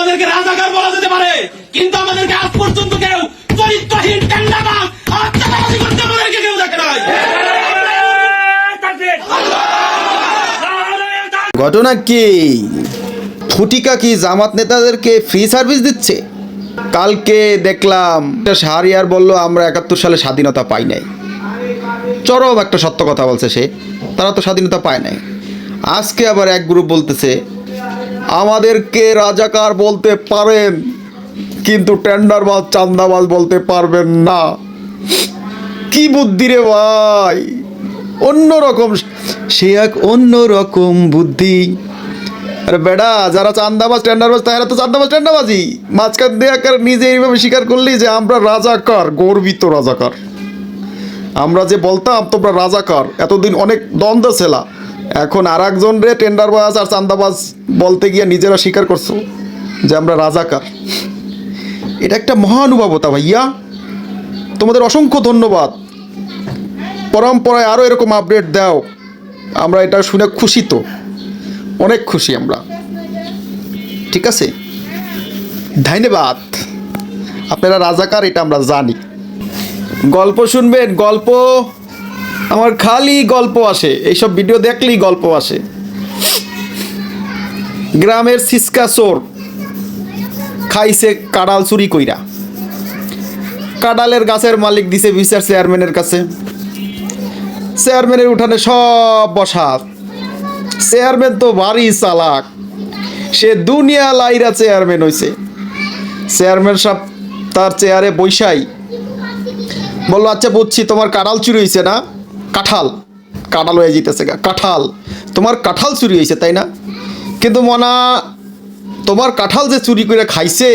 আমাদেরকে রাজাকার বলা যেতে পারে, কিন্তু আমাদেরকে আজ পর্যন্ত কেউ চরিত্রহীন টেন্ডারবাজ আর চাঁদাবাজি করতে আমাদেরকে কেউ দেখে নাই। ঘটনা কি? ফুটিকা কি জামাত নেতাদেরকে ফ্রি সার্ভিস দিচ্ছে? কালকে দেখলাম শাহরিয়ার বলল আমরা ৭১ সালে স্বাধীনতা পাই নাই। চরম একটা সত্য কথা বলছে সে, তারা তো স্বাধীনতা পায় নাই। আজকে আবার এক গ্রুপ বলতেছে আমাদেরকে রাজাকার বলতে পারেন, কিন্তু টেন্ডারবাজ চাঁদাবাজ বলতে পারবেন না। কি বুদ্ধি রে ভাই, অন্যরকম, সে এক অন্যরকম বুদ্ধি। আরে বেটা, যারা চাঁদাবাজ টেন্ডারবাজ তারা তো চাঁদাবাজ টেন্ডারবাজি মাঝখান দিয়ে নিজে এইভাবে স্বীকার করলি যে আমরা রাজাকার, গর্বিত রাজাকার। আমরা যে বলতাম তোমরা রাজাকার, এতদিন অনেক দ্বন্দ্ব ছিল, এখন আর একজন রে টেন্ডারবাজ আর চাঁদাবাজ বলতে গিয়ে নিজেরা স্বীকার করছো যে আমরা রাজাকার। এটা একটা মহানুভবতা ভাইয়া, তোমাদের অসংখ্য ধন্যবাদ। পরম্পরায় আরও এরকম আপডেট দাও, আমরা এটা শুনে খুশি, তো অনেক খুশি আমরা। ঠিক আছে, ধন্যবাদ। আপনারা রাজাকার এটা আমরা জানি। গল্প শুনবেন? গল্প আমার খালি গল্প আসে, এইসব ভিডিও দেখলেই গল্প আসে। গ্রামের সিসকা চোর খাইছে কাঁড়াল চুরি কইরা, কাঁড়ালের গাছের মালিক দিছে বিচার চেয়ারম্যানের কাছে। চেয়ারম্যানের উঠানে সব বসা। চেয়ারম্যান তো ভারী চালাক, সে দুনিয়া লাইরা চেয়ারম্যান হয়েছে। চেয়ারম্যান সাহেব তার চেয়ারে বৈশাই বললো আচ্ছা বুঝছি, তোমার কাঁঠাল চুরি হয়েছে না? কাঁঠাল হয়ে যেতেছে কাঁঠাল, তোমার কাঁঠাল চুরি হয়েছে তাই না? কিন্তু মনা, তোমার কাঁঠাল যে চুরি করে খাইছে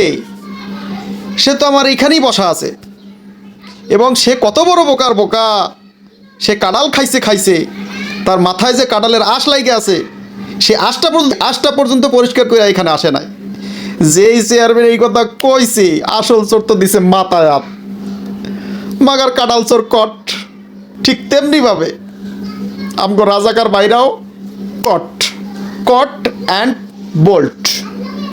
সে তো আমার এইখানেই বসা আছে, এবং সে কত বড় বোকার বোকা, সে কাঁঠাল খাইছে, তার মাথায় যে কাঁঠালের আঁশ লাগে আছে, সে আঁশটা পর্যন্ত পরিষ্কার করে এখানে আসে নাই। যেই চেয়ারম্যান এই কথা কইছে, আসল চোর তো দিছে মাথায় হাত, মাগার কাঁঠাল চোর কট। ঠিক তেমনিভাবে আমগো রাজাকার বাইরাও কট অ্যান্ড বোল্ট।